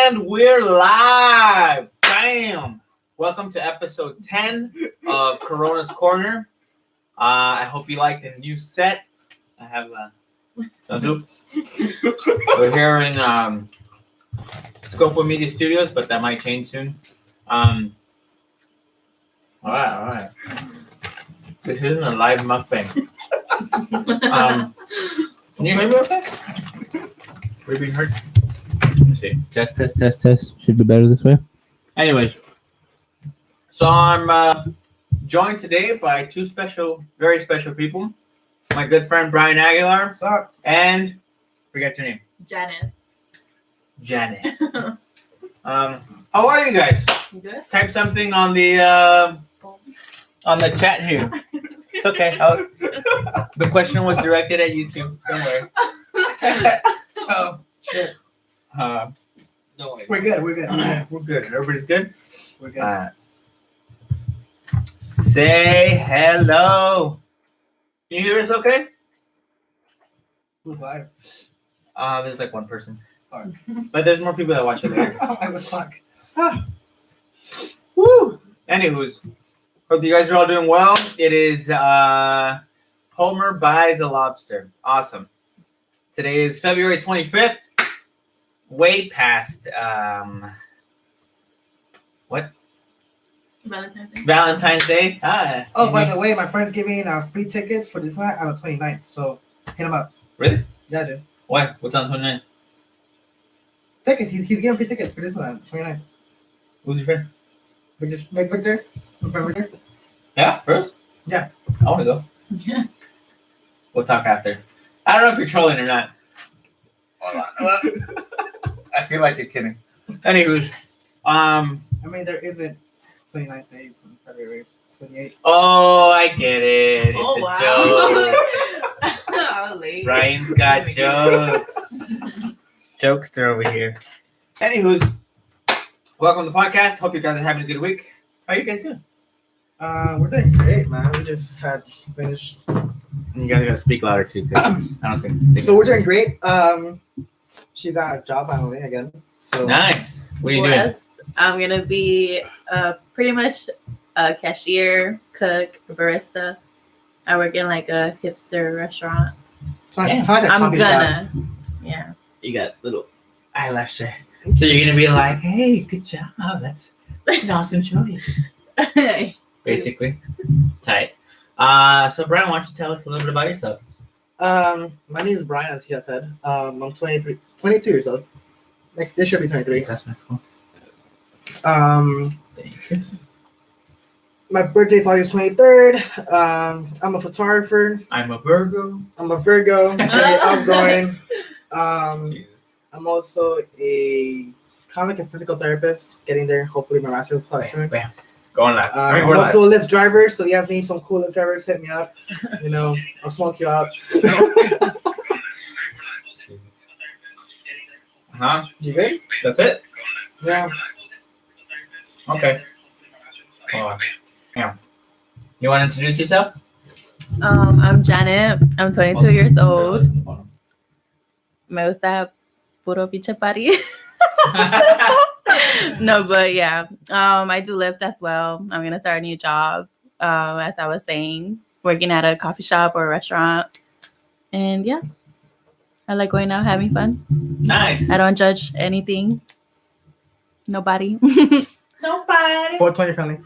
And we're live. Bam. Welcome to episode 10 of Corona's Corner. I hope you like the new set. I have we're here in Scopo Media Studios, but that might change soon. All right. This isn't a live mukbang. Can you hear me okay? We're being heard. Let's see. Test. Should be better this way. Anyways, so I'm joined today by two very special people. My good friend Bryan Aguilar. What's up? And forget your name. Janet. How are you guys? Good. Type something on the chat here. It's okay. The question was directed at you too. Don't worry. Oh, shit. Don't worry. We're good. We're good. Everybody's good? We're good. Say hello. Can you hear us okay? Who's live? There's like one person. Sorry. But there's more people that watch it later. I was fuck. Woo! Anywho's, hope you guys are all doing well. It is Homer Buys a Lobster. Awesome. Today is February 25th. Way past what? Valentine's Day. Oh, by the way, my friend's giving free tickets for this night on the 29th. So hit him up. Really? Yeah, dude. Why? What's on 29th? Tickets. He's giving free tickets for this one on 29th. Who's your friend? Victor. My friend Victor. Yeah, first? Yeah. I want to go. Yeah. We'll talk after. I don't know if you're trolling or not. Hold on. I feel like you're kidding. Anywho's, I mean, there isn't 29 days in February. It's 28. Oh, I get it. It's a joke. I was late. Bryan's got jokes. Jokester over here. Anywho's, welcome to the podcast. Hope you guys are having a good week. How are you guys doing? We're doing great, man. We just had finished. You guys gotta speak louder too, because I don't think this thing So is- we're doing great. She got a job finally again. So Nice. What are you doing? Yes, I'm gonna be pretty much a cashier, cook, barista. I work in like a hipster restaurant. it's not like a I'm coffee shop. gonna, yeah. You got little eyelash there. So you're gonna be like, hey, good job. That's an awesome choice. Basically. Tight. So Bryan, why don't you tell us a little bit about yourself? My name is Bryan, as he has said. I'm 22 years old. Next year should be 23. That's my phone. Thank you. My birthday's August 23rd. I'm a photographer. I'm a Virgo. I'm a Virgo. Very outgoing. Jesus. I'm also a comic and physical therapist. Getting there. Hopefully my master's will start soon. Bam. Going live. I'm we're also a Lyft driver, so you guys need some cool Lyft drivers, hit me up. You know, I'll smoke you out. Jesus. Huh? You good? That's it? Yeah. Okay. Yeah. You want to introduce yourself? I'm Janet. I'm 22 years old. Me gusta puro pinche party. No, but yeah. I do Lyft as well. I'm gonna start a new job. As I was saying, working at a coffee shop or a restaurant. And yeah. I like going out having fun. Nice. I don't judge anything. Nobody. Nobody. 420 friendly.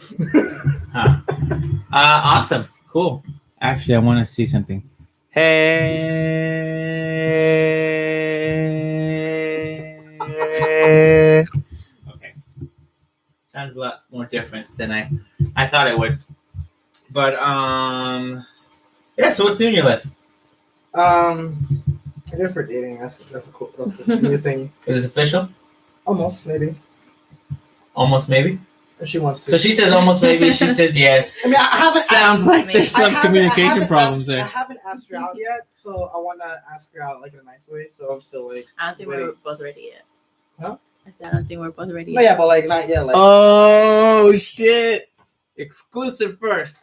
Huh. Awesome. Cool. Actually, I want to see something. Hey. Okay. Sounds a lot more different than I thought it would. But yeah. So what's new in your life? I guess we're dating. That's a cool. That's a new thing. Is this official? Almost, maybe. Almost maybe. If she wants to. So she says almost maybe. She says yes. I mean, I haven't. Sounds like there's some communication problems I there. haven't asked her out yet, so I want to ask her out like in a nice way. So I'm still like. I don't think we're both ready yet. Huh? I said I don't think we're both ready No, yet. yeah, but like not yet. Like. Oh shit! Exclusive first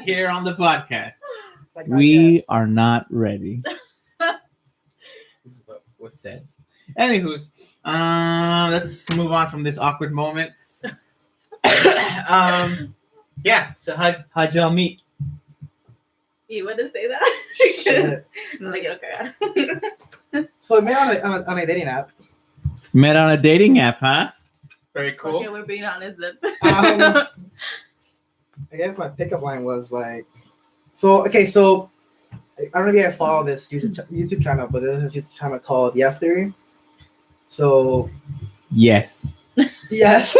here on the podcast. Like not We yet. are not ready. This is what was said. Anywho's, let's move on from this awkward moment. Yeah. So how'd y'all meet? You want to say that? Shit. No me quiero cagar. So we met on a dating app. Met on a dating app, huh? Very cool. Okay, we're being honest then. I guess my pickup line was like, so I don't know if you guys follow this YouTube channel, but there's a YouTube channel called Yes Theory. So Yes. yes.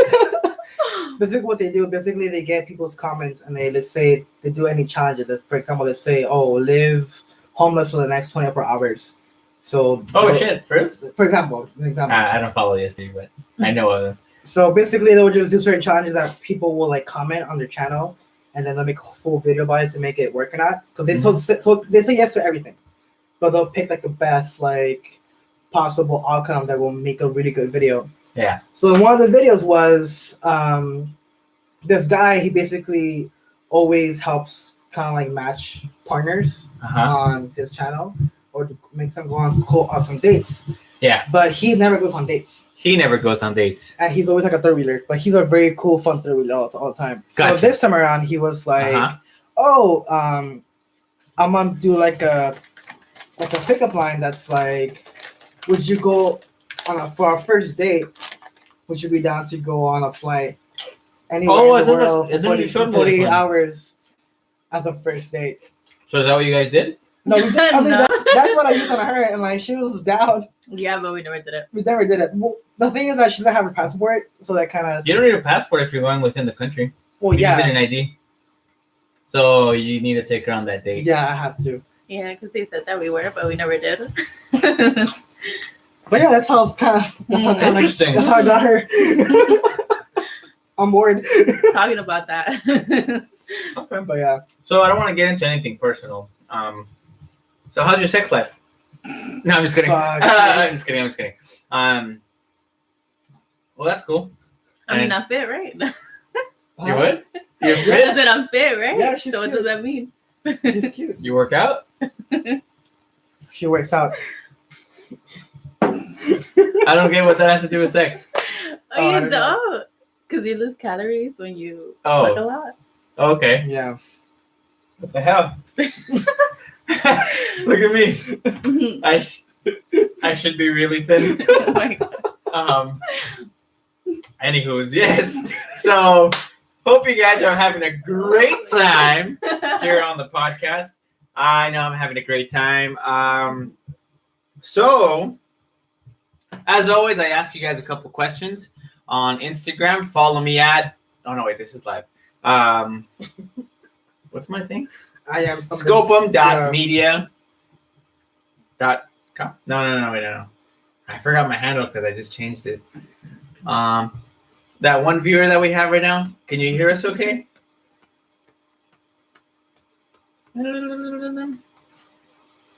Basically, what they do, they get people's comments and let's say they do any challenges. For example, let's say, live homeless for the next 24 hours. So. Oh shit! First. For example, I don't follow yesterday, but I know of them. So basically, they'll just do certain challenges that people will like comment on their channel, and then they'll make a full video about it to make it work or not. Because they so they say yes to everything, but they'll pick like the best like possible outcome that will make a really good video. Yeah. So one of the videos was this guy. He basically always helps kind of like match partners on his channel, or makes them go on some dates. Yeah. But he never goes on dates. He never goes on dates. And he's always like a third wheeler, but he's a very cool, fun third wheeler all the time. Gotcha. So this time around, he was like, I'm gonna do like a pickup line that's like, would you go for our first date? Would you be down to go on a flight anywhere in the world for 48 hours as a first date? So is that what you guys did? No, we did, I mean, No. that's what I used on her, and like she was down. Yeah, but we never did it. We never did it. Well, the thing is that she doesn't have her passport, so that kind of. You don't need a passport if you're going within the country. Well, You just need an ID. So you need to take her on that date. Yeah, I have to. Yeah, because they said that we were, but we never did. But yeah, that's how Interesting. That's how I got her on board. Talking about that. Okay. But yeah, So I don't want to get into anything personal. So how's your sex life? No, I'm just kidding. I'm just kidding. Well, that's cool. I mean, I'm fit, right? You would? You're I fit? said I'm fit, right? Yeah, she's so what cute. does that mean? she's cute. You work out? She works out. I don't get what that has to do with sex. Oh, I you don't know. don't? Because you lose calories when you Oh. fuck a lot. Okay. Yeah. What the hell? Look at me. I should be really thin. Oh my God. Anywho's, yes. So hope you guys are having a great time here on the podcast. I know I'm having a great time. So as always, I ask you guys a couple questions on Instagram. Follow me at this is live. What's my thing? I am Scopum.media.com. No, wait, no. I forgot my handle because I just changed it. That one viewer that we have right now, can you hear us okay?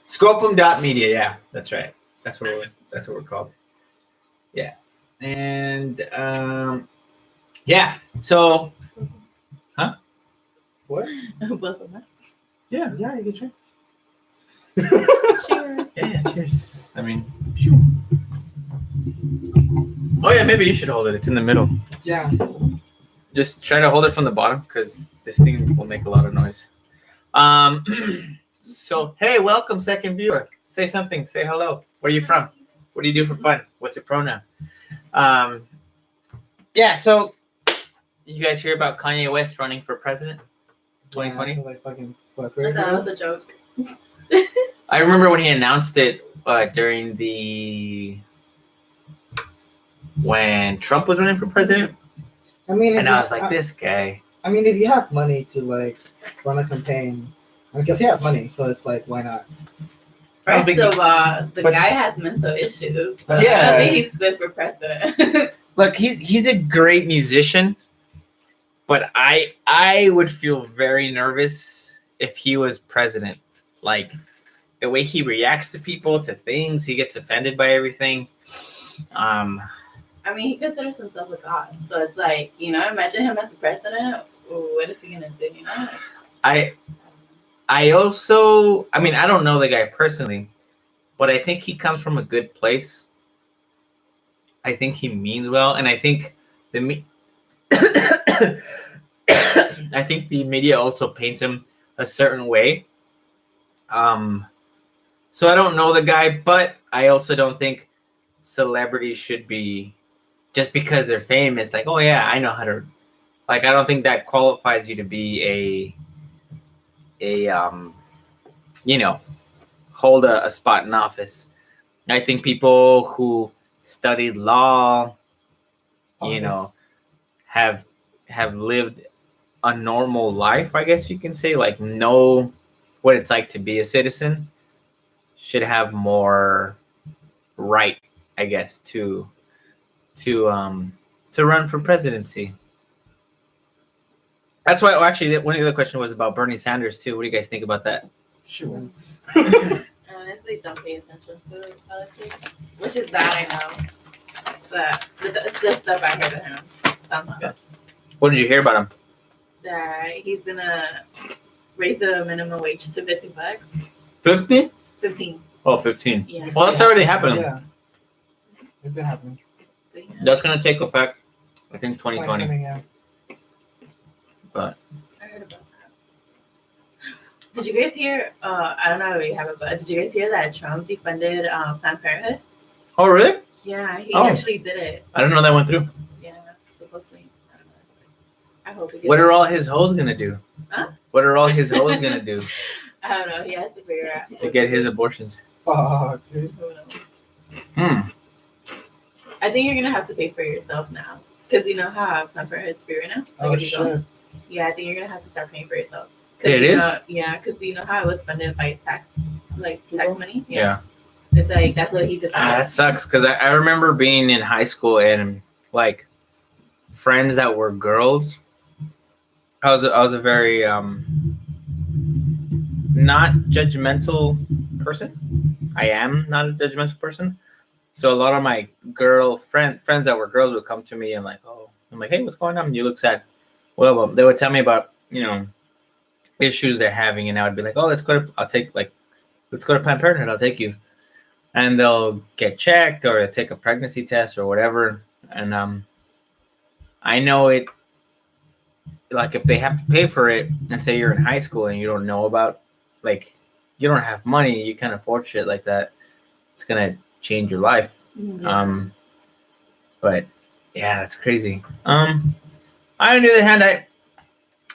Scopum.media, yeah, that's right. That's what we're called. Yeah. And yeah. So What? Both of them. yeah. Yeah, you can try. Cheers. Yeah, cheers. I mean, phew. Oh yeah, maybe you should hold it. It's in the middle. Yeah. Just try to hold it from the bottom because this thing will make a lot of noise. So hey, welcome, second viewer. Say something. Say hello. Where are you from? What do you do for fun? What's your pronoun? Yeah. So you guys hear about Kanye West running for president? 2020. Yeah, like fucking, what, I thought that was a joke. I remember when he announced it during when Trump was running for president, I mean, and I was like, this guy. I mean, if you have money to like run a campaign, because he has money, so it's like, why not? I don't First think of all, the but- guy has mental issues. Yeah. I think he's fit for president. Look, he's a great musician, but I would feel very nervous if he was president. Like the way he reacts to people, to things, he gets offended by everything. I mean, he considers himself a god, so it's like, imagine him as a president. What is he gonna do? I also, I mean, I don't know the guy personally, but I think he comes from a good place. I think he means well, and I think the I think the media also paints him a certain way. So I don't know the guy, but I also don't think celebrities should be just because they're famous. Like, oh yeah, I know how to. Like, I don't think that qualifies you to be you know, hold a spot in office. I think people who studied law, you know, have lived a normal life, I guess you can say, like know what it's like to be a citizen, should have more right, I guess, to run for presidency. That's why. Oh, actually, one of the other question was about Bernie Sanders too. What do you guys think about that? Sure. Honestly, don't pay attention to politics, which is bad, I know. But the stuff I heard of him sounds good. What did you hear about him? That he's gonna raise the minimum wage to $50. 50? 15. Oh, 15. Yeah. Well, that's already happening. Yeah. It's been happening. That's gonna take effect, I think, 2020. Yeah. But I heard about that. Did you guys hear? I don't know if you have it, but did you guys hear that Trump defunded Planned Parenthood? Oh, really? Yeah, he Oh. actually did it. I didn't know that went through. Yeah, supposedly. I don't know. I hope it gets What are all his hoes gonna do? Huh? What are all his hoes gonna do I don't know. He has to figure out to get his abortions? Fuck, dude. Who knows? I think you're gonna have to pay for yourself now, because you know how Planned Parenthood's free right now. Oh, if you go. shit. Yeah, I think you're gonna have to start paying for yourself. It is? Yeah, because you know how it was funded by tax money. Yeah. It's like that's what he did. That sucks because I remember being in high school and like friends that were girls. I was a very not judgmental person. I am not a judgmental person. So a lot of my friends that were girls would come to me and like, oh, I'm like, hey, what's going on? And you look sad. Well, they would tell me about, issues they're having, and I would be like, oh, let's go to Planned Parenthood. I'll take you. And they'll get checked or take a pregnancy test or whatever. And I know it, like if they have to pay for it and say you're in high school and you don't know about, like, you don't have money, you can't afford shit like that, it's going to change your life. Yeah. But yeah, that's crazy. On the other hand,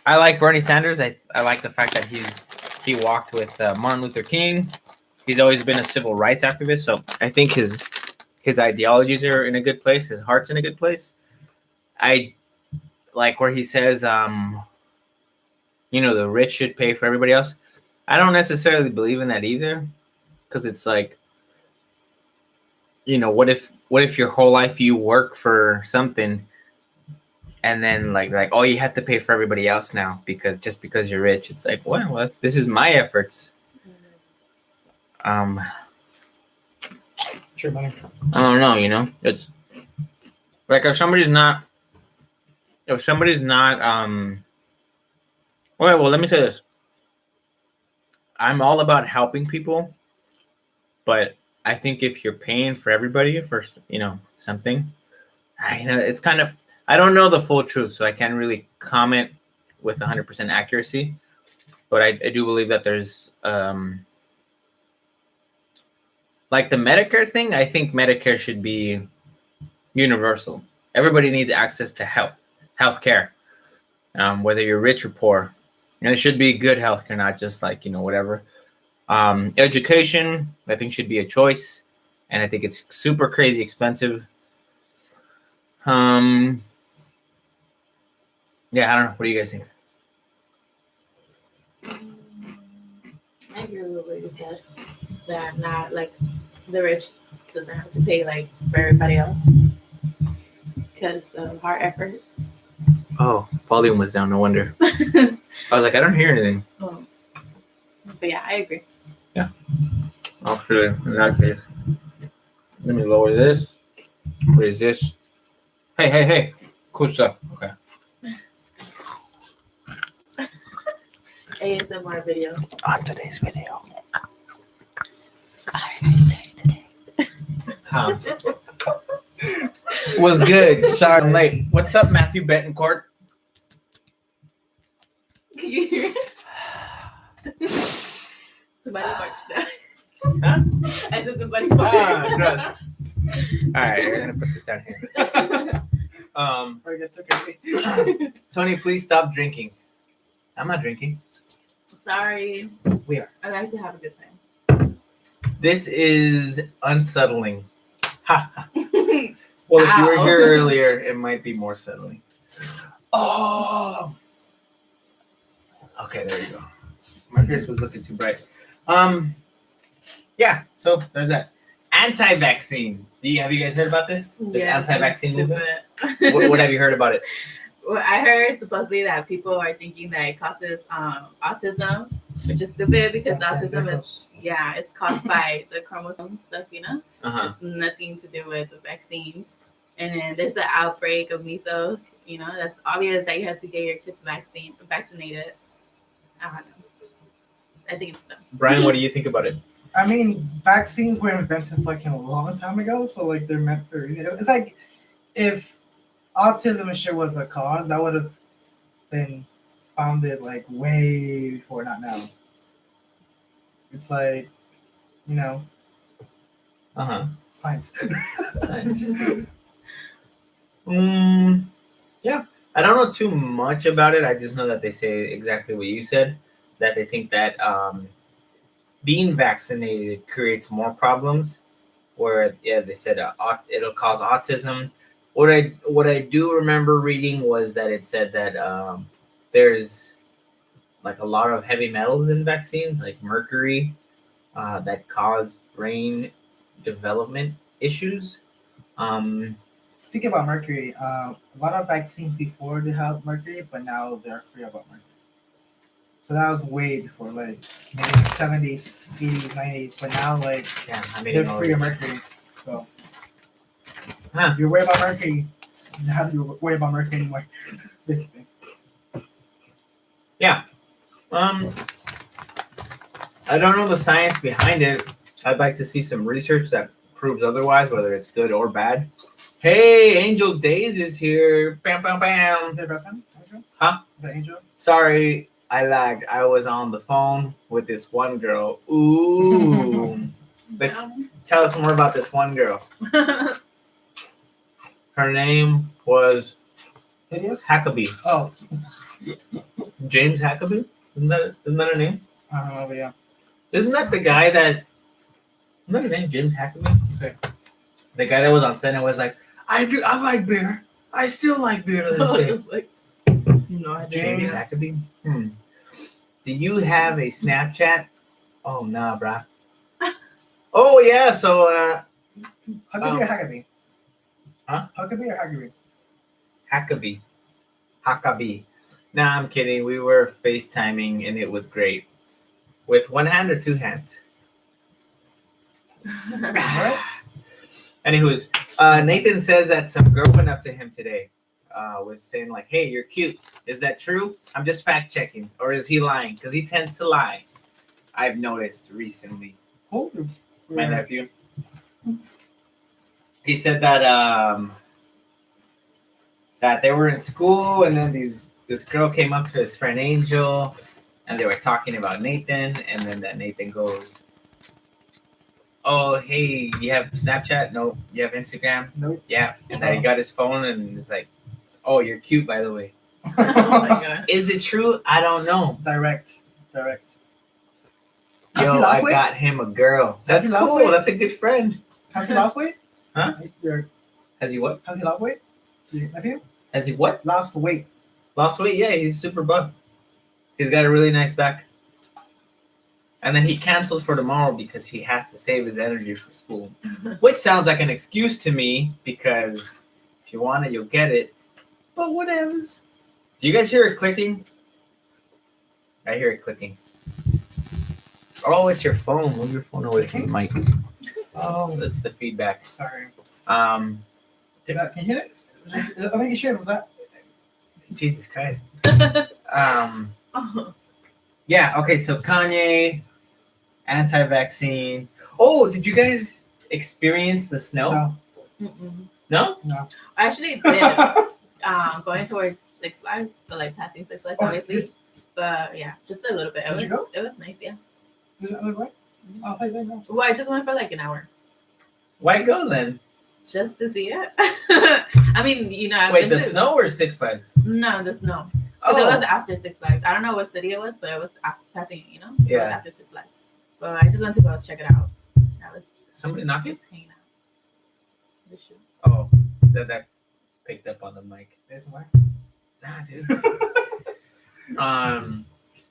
I like Bernie Sanders. I like the fact that he walked with Martin Luther King. He's always been a civil rights activist, so I think his ideologies are in a good place. His heart's in a good place. I like where he says, the rich should pay for everybody else. I don't necessarily believe in that either, because it's like, what if your whole life you work for something, and then like oh, you have to pay for everybody else now because you're rich. It's like, well, this is my efforts. Sure, buddy. I don't know, it's like if somebody's not well, let me say this. I'm all about helping people, but I think if you're paying for everybody for, something, it's kind of, I don't know the full truth, so I can't really comment with 100% accuracy, but I do believe that there's, like the Medicare thing, I think Medicare should be universal. Everybody needs access to health care, whether you're rich or poor. And it should be good health care, not just like, whatever. Education, I think, should be a choice. And I think it's super crazy expensive. Yeah, I don't know. What do you guys think? I agree with what you said. That not like the rich doesn't have to pay like for everybody else because of hard effort. Oh, volume was down. No wonder. I was like, I don't hear anything. Oh. But yeah, I agree. Yeah. Actually, in that case, let me lower this. What is this? Hey. Cool stuff. Okay. ASMR video. On today's video. Alright, guys, today. Was good. Sorry I'm late. What's up, Matthew Betancourt? Can you hear it? Somebody barked that. Huh? I said somebody barked. Gross. All right, we're gonna put this down here. Or it gets too crazy. Tony, please stop drinking. I'm not drinking. Sorry. We are. I like to have a good time. This is unsettling. Ha. Well, if you were Ow. here earlier, it might be more settling. Oh. Okay, there you go. My face was looking too bright. Yeah. So there's that. Anti-vaccine. Have you guys heard about this? This anti-vaccine movement. What have you heard about it? Well, I heard supposedly that people are thinking that it causes autism, which is stupid because autism is it's caused by the chromosome stuff, you know. Uh-huh. It's nothing to do with the vaccines. And then there's an outbreak of measles. You know, that's obvious that you have to get your kids vaccinated. I don't know. I think it's dumb. Bryan, what do you think about it? I mean, vaccines were invented fucking a long time ago, so like they're meant for. It's like if autism and shit was a cause, that would have been founded like way before, not now. It's like, you know, science. Nice. Yeah. I don't know too much about it. I just know that they say exactly what you said, that they think that being vaccinated creates more problems. Where they said it'll cause autism. What I do remember reading was that it said that there's like a lot of heavy metals in vaccines, like mercury, that cause brain development issues. Speaking about mercury, a lot of vaccines before they had mercury, but now they're free about mercury. So that was way before, like maybe 70s, 80s, 90s, but now like they're free of mercury. So if you're worried about mercury, you don't have to worry about mercury anymore, basically. Yeah. I don't know the science behind it. I'd like to see some research that proves otherwise, whether it's good or bad. Hey, Angel Days is here. Bam, bam, bam. Is that girlfriend? Huh? Is that Angel? Sorry, I lagged. I was on the phone with this one girl. Ooh. Let's tell us more about this one girl. Her name was Hackabee. Oh. James Hackabee? Isn't that her name? I don't know, but yeah. Isn't that the guy that... Isn't that his name, James Hackabee? Say. The guy that was on set and was like, I like beer. I still like beer to this day. James Hackabee? Do you have a Snapchat? Oh, nah, brah. Oh, yeah, so... Huckabee or Hackabee? Huh? Huckabee or Hackabee? Hackabee. Nah, I'm kidding. We were FaceTiming and it was great. With one hand or two hands? What? Anywho's, Nathan says that some girl went up to him today. Was saying like, hey, you're cute. Is that true? I'm just fact checking. Or is he lying? Because he tends to lie. I've noticed recently. Oh, My nephew. He said that that they were in school and then this girl came up to his friend Angel and they were talking about Nathan, and then that Nathan goes, oh, hey, you have Snapchat? No. You have Instagram? Nope. Yeah. And then he got his phone and it's like, oh, you're cute, by the way. Oh my god. Is it true? I don't know. Direct. Yo, I got him a girl. That's cool. That's a good friend. Has he lost weight? Huh? Has he what? Has he lost weight? Your nephew? Has he what? Lost weight. Lost weight? Yeah, he's super buff. He's got a really nice back. And then he canceled for tomorrow because he has to save his energy for school. Which sounds like an excuse to me because if you want it, you'll get it. But whatevers. Do you guys hear it clicking? I hear it clicking. Oh, it's your phone. Move your phone away from the mic. Oh. So it's the feedback. Sorry. Um, Can you hear it? I think you should. Was that? Jesus Christ. Yeah, okay, so Kanye, anti-vaccine. Oh, did you guys experience the snow? No. Mm-mm. No? I actually did. Going towards Six Flags, but like passing Six Flags, obviously. But yeah, just a little bit. Did you go? It was nice, yeah. Did it look right? Oh, I didn't know. Well, I just went for like an hour. Why go then? Just to see it. I mean, I've Wait, been the to, snow or Six Flags? No, the snow. Because it was after Six Flags. I don't know what city it was, but it was passing it, It was after Six Flags. But I just went to go check it out. That was Somebody knocking? just hanging out. The shoe. Oh, that's picked up on the mic. There's some wire. Nah, dude.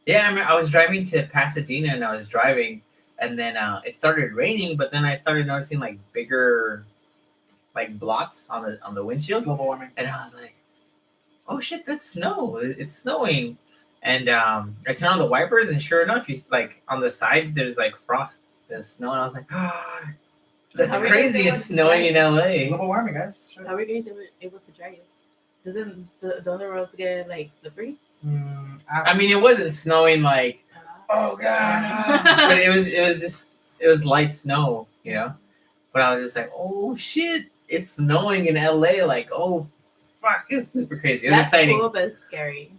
Yeah, I was driving to Pasadena and I was driving, and then it started raining, but then I started noticing like bigger, like blots on the windshield. Global warming. And I was like, "Oh shit, that's snow! It's snowing!" And I turned on the wipers, and sure enough, like on the sides, there's like frost, there's snow, and I was like, "Ah, that's How are you crazy! guys It's snowing in LA." Global warming, guys. Sure. How were you guys able to drive? Doesn't the other roads get like slippery? I mean, it wasn't snowing like, oh god, but it was light snow, But I was just like, oh shit, it's snowing in LA. Like, oh fuck, it's super crazy. It was exciting. Cool, but scary.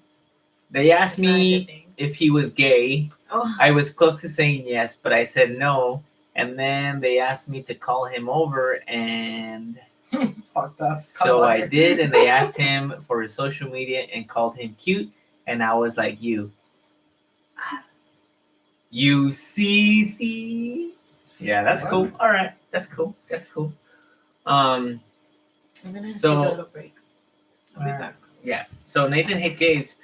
They asked me if he was gay. Oh. I was close to saying yes, but I said no. And then they asked me to call him over, and fucked up. so I did. And they asked him for his social media and called him cute. And I was like, UCC. Yeah, that's cool. All right, that's cool. I'm gonna take a little break. I'll be back. Yeah. So Nathan hates gays.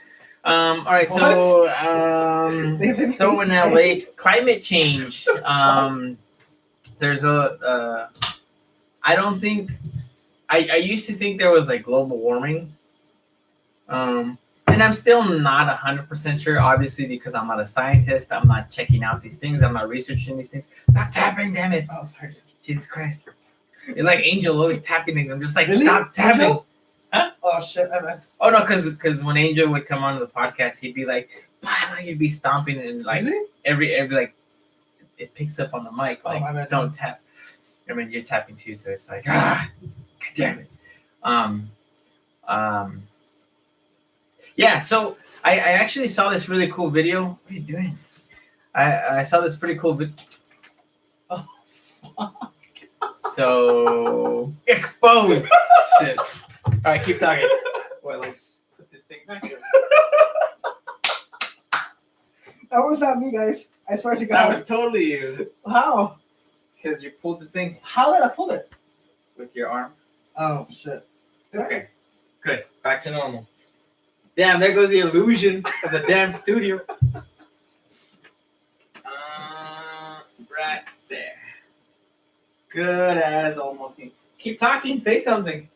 All right. So so in LA, climate change. There's I don't think. I used to think there was like global warming. And I'm still not 100% sure, obviously, because I'm not a scientist. I'm not checking out these things. I'm not researching these things. Stop tapping, damn it. Oh, sorry. Jesus Christ. You're like Angel, always tapping things. I'm just like, Really? stop tapping. Angel? Huh? Oh, shit. Oh, no, because when Angel would come on the podcast, he'd be like, he'd be stomping and like, Really? every like, it picks up on the mic. Like, my bad. don't tap. I mean, you're tapping too, so it's like, God damn it. Yeah, so I actually saw this really cool video. What are you doing? I saw this pretty cool video. Oh, fuck. So exposed. Shit. All right, keep talking. What, like, put this thing back here? That was not me, guys. I swear to God. That was totally you. How? Because you pulled the thing How did I pull it? with your arm. Oh, shit. Did I? Okay, good. Back to normal. Damn, there goes the illusion of the damn studio. Right there. Good as almost. Keep talking. Say something.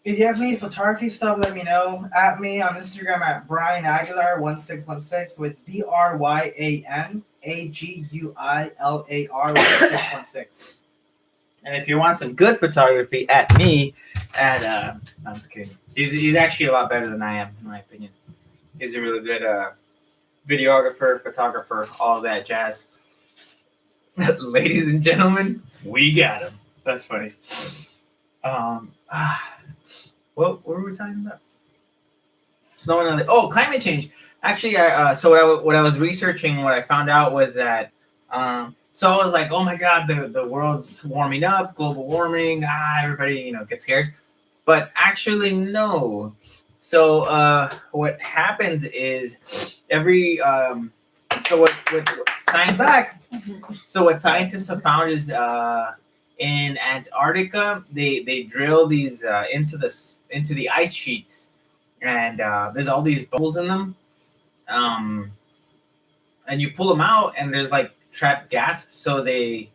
If you guys need photography stuff, let me know. At me on Instagram at Bryan Aguilar 1616, so it's BryanAguilar 1616. And if you want some good photography, at me at I'm just kidding. He's actually a lot better than I am, in my opinion. He's a really good videographer, photographer, all that jazz. Ladies and gentlemen, we got him. That's funny. What were we talking about? Snow and climate change. Actually, so what I was researching, what I found out was that so I was like, oh my God, the world's warming up, global warming. Everybody gets scared, but actually no. So what happens is what scientists have found is in Antarctica they drill these into the ice sheets, and there's all these bubbles in them, and you pull them out and there's like trapped gas, so they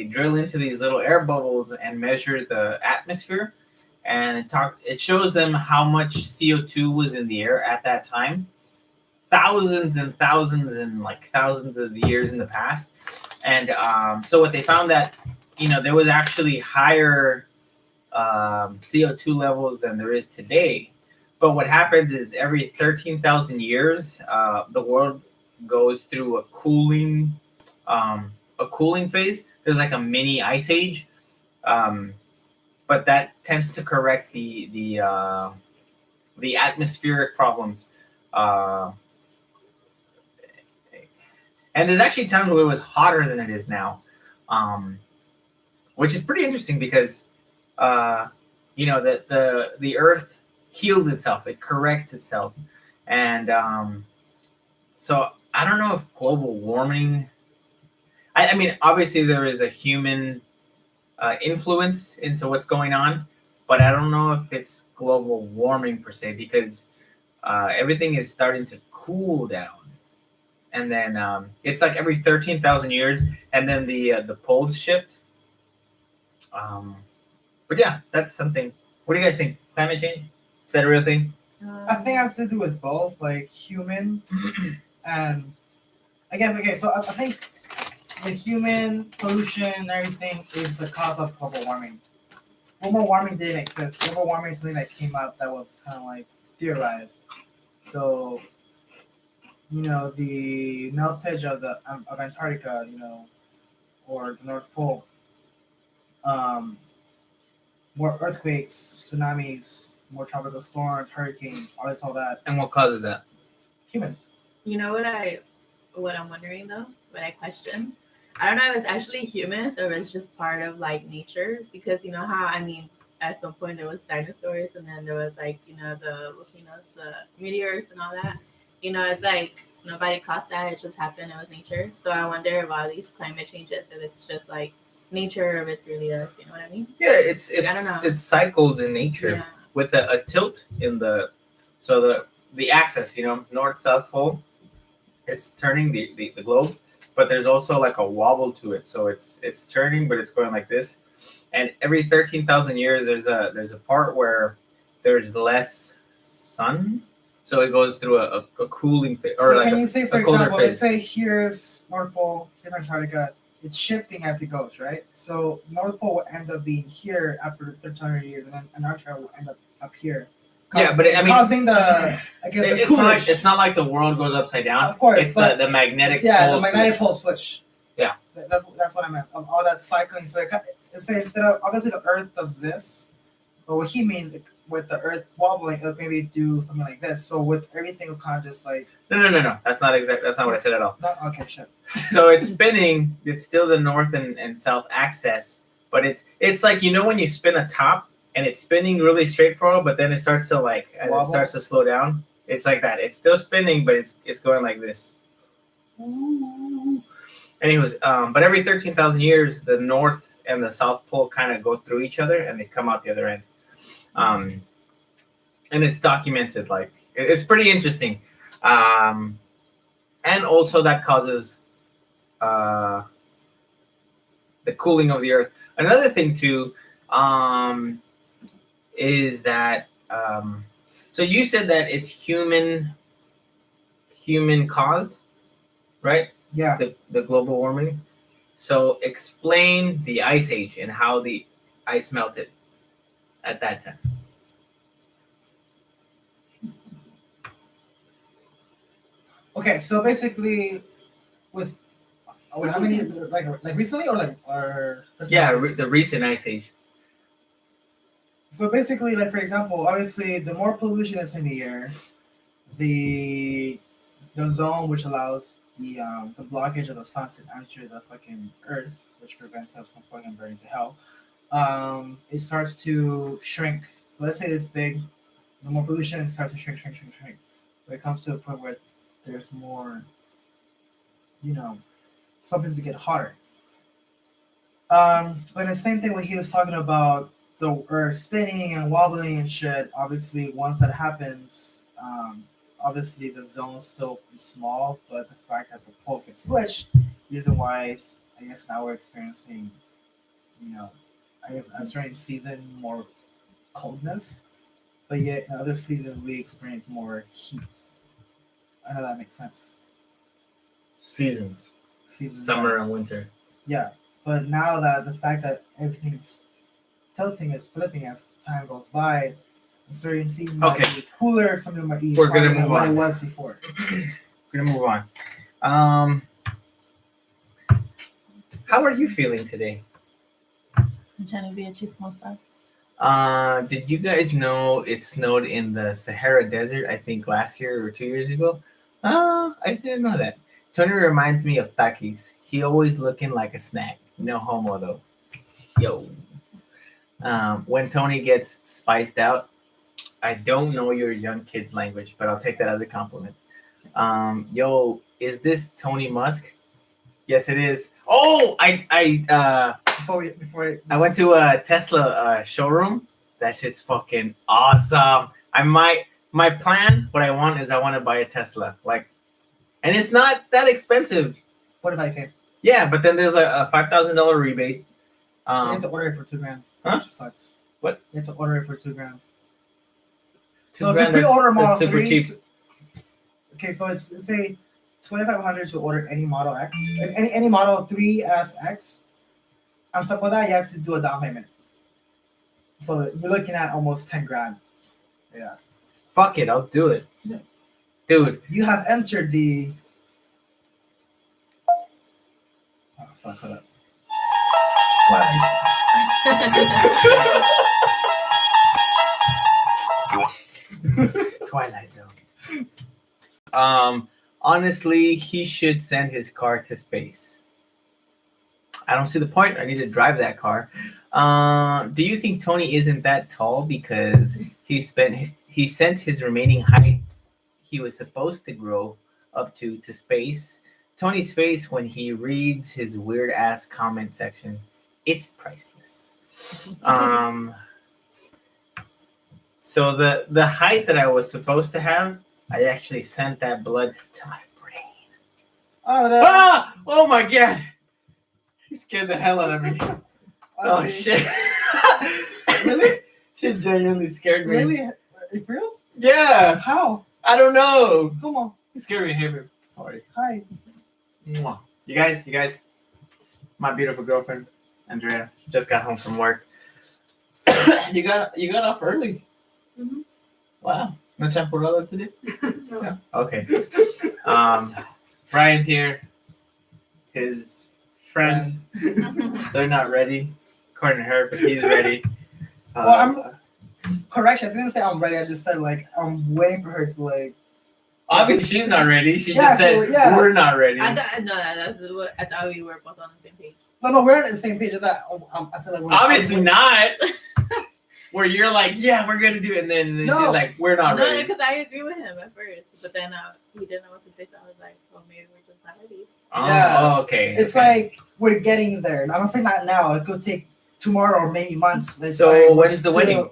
drill into these little air bubbles and measure the atmosphere, and it shows them how much CO2 was in the air at that time, thousands and thousands and like thousands of years in the past. And so what they found that there was actually higher CO2 levels than there is today. But what happens is every 13,000 years, the world goes through a cooling a cooling phase. There's like a mini ice age, but that tends to correct the atmospheric problems. And there's actually times where it was hotter than it is now, which is pretty interesting because the Earth heals itself, it corrects itself, and so I don't know if global warming. I mean, obviously there is a human influence into what's going on, but I don't know if it's global warming per se because everything is starting to cool down. And then it's like every 13,000 years, and then the poles shift. But yeah, that's something. What do you guys think? Climate change? Is that a real thing? I think it has to do with both, like human and I guess okay. So I think the human pollution and everything is the cause of global warming. Global warming didn't exist. Global warming is something that came up that was kind of like theorized. So the meltage of Antarctica, or the North Pole, more earthquakes, tsunamis, more tropical storms, hurricanes, all that. And what causes that? Humans. You know what I'm wondering though? What I question? I don't know if it's actually humans or it's just part of like nature, because you know how at some point there was dinosaurs and then there was like the volcanoes, the meteors and all that. It's like nobody caused that, it just happened, it was nature. So I wonder if all these climate changes, if it's just like nature or if it's really us, you know what I mean? Yeah, it's I don't know. it's cycles in nature. Yeah. With a tilt in the axis, north south pole, it's turning the globe, but there's also like a wobble to it, so it's turning, but it's going like this. And every 13,000 years, there's a part where there's less sun, so it goes through a cooling phase. So Or can you say, for example, let's say here's North Pole, here's Antarctica. It's shifting as it goes, right? So North Pole will end up being here after 1,300 years, and then Antarctica will end up here. Yeah, but causing the it's not like the world goes upside down. Of course, it's the magnetic. Yeah, pole the magnetic switch. pole switch. Yeah, that's what I meant. Of all that cycling, so say instead of obviously the Earth does this, but what he means with the Earth wobbling, it'll maybe do something like this. So with everything, it'll kind of just like. No. That's not exact. That's not what I said at all. No, okay, shit. So it's spinning. It's still the north and south axis, but it's like when you spin a top and it's spinning really straight forward, but then it starts to it starts to slow down. It's like that. It's still spinning, but it's going like this. Anyways, but every 13,000 years, the north and the south pole kind of go through each other and they come out the other end. And it's documented. Like it's pretty interesting. And also that causes the cooling of the earth. Another thing too is that so you said that it's human caused, right? Yeah. The global warming. So explain the ice age and how the ice melted at that time. Okay, so basically, with how many like recently or the recent ice age. So basically, like for example, obviously, the more pollution is in the air, the zone which allows the blockage of the sun to enter the fucking earth, which prevents us from fucking burning to hell, it starts to shrink. So let's say it's big, the more pollution, it starts to shrink. But it comes to a point where there's more, something to get hotter. But the same thing when he was talking about the earth spinning and wobbling and shit, obviously once that happens, obviously the zone's still small, but the fact that the poles get switched, reason why I guess now we're experiencing, I guess a certain season more coldness, but yet in other seasons we experience more heat. I know that makes sense. Seasons, summer and winter. Yeah, but now that the fact that everything's tilting, it's flipping as time goes by. A certain season might be cooler, something might be We're gonna move on. It was before. We're gonna move on. How are you feeling today? I'm trying to be a chismosa. Did you guys know it snowed in the Sahara Desert? I think last year or 2 years ago. I didn't know that. Tony reminds me of Takis. He always looking like a snack. No homo though. Yo. When Tony gets spiced out, I don't know your young kid's language, but I'll take that as a compliment. Yo, is this Tony Musk? Yes, it is. Oh, I went to a Tesla showroom. That shit's fucking awesome. My plan, what I want is I want to buy a Tesla. Like, and it's not that expensive. 45K. Yeah, but then there's a $5,000 rebate. You have to order it for $2,000. Huh? Which sucks. What? You have to order it for $2,000. So it's a pre-order Model super 3. cheap. Okay, so it's say $2,500 to order any Model X, any Model 3S X. On top of that, you have to do a down payment. So you're looking at almost $10,000. Yeah. Fuck it, I'll do it, dude. You have entered the. Oh fuck! Hold up. Twilight Zone. Honestly, he should send his car to space. I don't see the point. I need to drive that car. Do you think Tony isn't that tall because he sent his remaining height he was supposed to grow up to space? Tony's face when he reads his weird ass comment section, it's priceless. So the height that I was supposed to have, I actually sent that blood to my brain. Oh my god! He scared the hell out of me. Oh shit! Really? Shit genuinely scared me. Really? Are you for real? Yeah. How? I don't know. Come on. He scared me. Hey, babe. How are you? Hi. Mwah. You guys. My beautiful girlfriend, Andrea, just got home from work. You got off early. Mm-hmm. Wow. No champurrado today? No. Yeah. Okay. Bryan's here. His friend. They're not ready, according to her, but he's ready. Well, correction. I didn't say I'm ready. I just said like I'm waiting for her to like. Obviously, she's not ready. She Yeah, just said we're not ready. I thought we were both on the same page. No, we're on the same page. I said like. Obviously not. Where you're like, yeah, we're gonna do it, and then No. she's like, we're not No, ready. because I agree with him at first, but then he didn't know what to say, so I was like, well, maybe we're just not ready. Oh, Yes. okay. It's okay. like we're getting there. And I'm not saying not now. It could take tomorrow or maybe months. It's So like when's the wedding?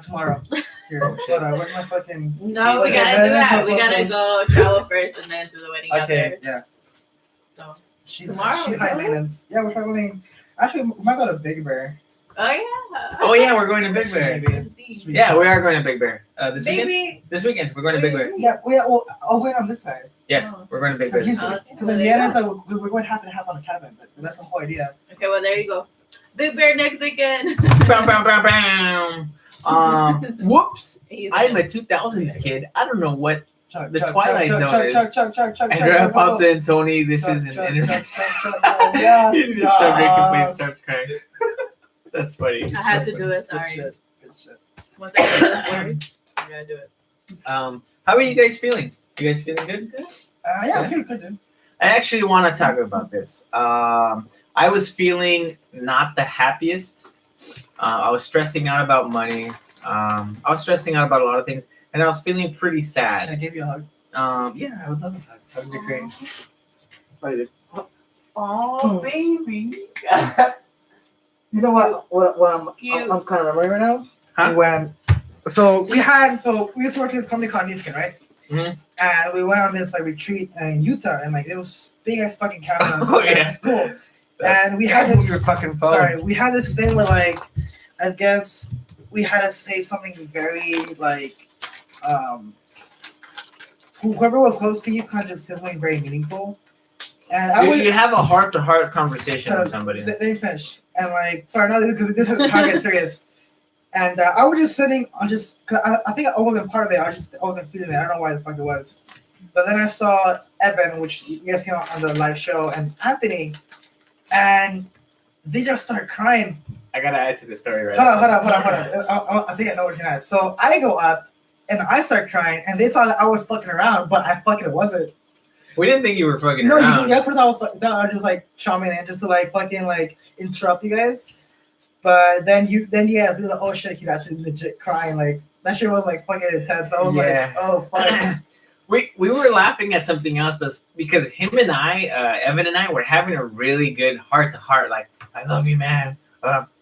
Tomorrow. Here, Oh, shit. hold on. Where's my fucking? No, we Jesus. gotta do that. We gotta go travel first and then do the wedding out Okay, there. yeah. So, She's Tomorrow, high really? maintenance. Yeah, we're traveling. Actually, we might go to Big Bear. oh yeah. Oh yeah, we're going to Big Bear. Maybe. Yeah, we are going to Big Bear. This weekend. Baby. This weekend, we're going to Big Bear. Yeah, well, I'll wait on this side. Yes, Oh. we're going to Big Bear. Because in the end, it's like we're going half and half on the cabin, but that's the whole idea. Okay, well there you go. Big Bear next weekend. Bam, bam, bam, bam. Whoops! I'm a 2000s kid. I don't know what the Twilight Zone is. Andrea pops in. Tony, this is an interview. He's just drinking, please starts crying. That's funny. I had to do it. Sorry. Good shit. Once I get the words, I gotta do it. How are you guys feeling? You guys feeling good? Yeah, I feel good, dude. I actually want to talk about this. I was feeling not the happiest. I was stressing out about money. I was stressing out about a lot of things, and I was feeling pretty Can I sad. give you a hug? Yeah, I would love a hug. Hugs are great. Sorry, Oh, baby. You know what Cute. I'm kind of remembering right now? Huh? We used to work for this company called Niskin, right? Mhm. And we went on this like retreat in Utah, and like it was big as fucking cabin. Oh, yeah. It's cool. And we had Move this. your fucking phone. Sorry, we had this thing where like, I guess we had to say something very like, whoever was close to you kind of just said something very meaningful. And You have a heart-to-heart conversation with somebody. Let me finish. And like, sorry, no, because this is how I get serious. And I was just sitting on cause I think I wasn't part of it. I wasn't feeling it. I don't know why the fuck it was. But then I saw Evan, which you guys see on the live show, and Anthony. and they just start crying. I gotta add to the story right Hold now. on. I think I know what you're at. So I go up and I start crying, and they thought that I was fucking around, but I fucking wasn't. We didn't think you were fucking No, around. you guys thought I was just like charming and just to like fucking like interrupt you guys. But then you guys were like, oh shit, he's actually legit crying. Like that shit was like fucking intense. I was like, oh fuck. We were laughing at something else, but because him and I, Evan and I, were having a really good heart to heart. Like, I love you, man.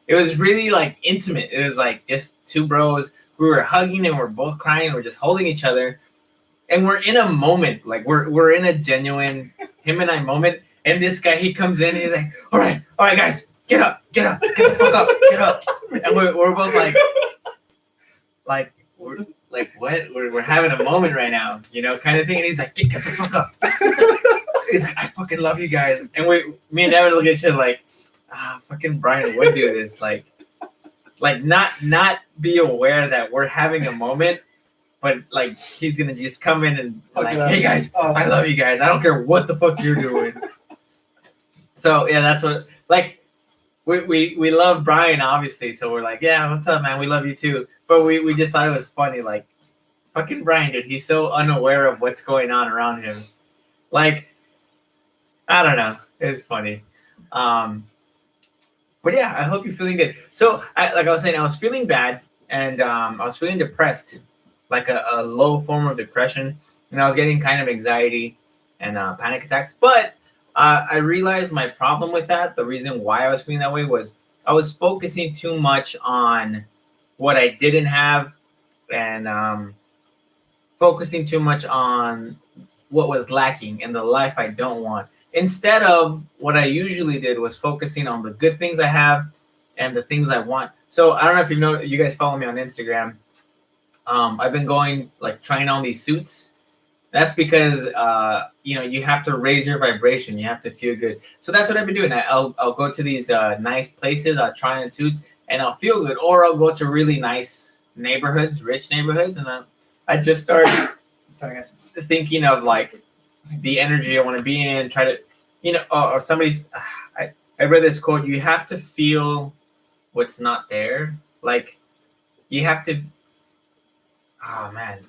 It was really like intimate. It was like just two bros. We were hugging and we're both crying. We're just holding each other, and we're in a moment. Like we're in a genuine him and I moment. And this guy, he comes in and he's like, all right, guys, get up, get the fuck up, get up. And we're both like what? We're having a moment right now, kind of thing. And he's like, get the fuck up. He's like, I fucking love you guys. And me and Evan look at each other like, fucking Bryan would do this. Like not be aware that we're having a moment, but like he's gonna just come in and like, hey guys, I love you guys. I don't care what the fuck you're doing. So yeah, that's what like we love Bryan obviously. So we're like, yeah, what's up, man? We love you too. But we just thought it was funny, like fucking Bryan, dude. He's so unaware of what's going on around him. Like, I don't know. It's funny. But yeah, I hope you're feeling good. So, like I was saying, I was feeling bad, and I was feeling depressed, like a low form of depression, and I was getting kind of anxiety and panic attacks. But I realized my problem with that, the reason why I was feeling that way, was I was focusing too much on what I didn't have, and focusing too much on what was lacking in the life I don't want. Instead of what I usually did was focusing on the good things I have and the things I want. So I don't know if you guys follow me on Instagram. I've been trying on these suits. That's because you have to raise your vibration. You have to feel good. So that's what I've been doing. I'll go to these nice places. I'll try on suits and I'll feel good. Or I'll go to really nice neighborhoods, rich neighborhoods, and I just start thinking of like the energy I want to be in, try to, or somebody's, I read this quote, you have to feel what's not there. Like, you have to, oh man,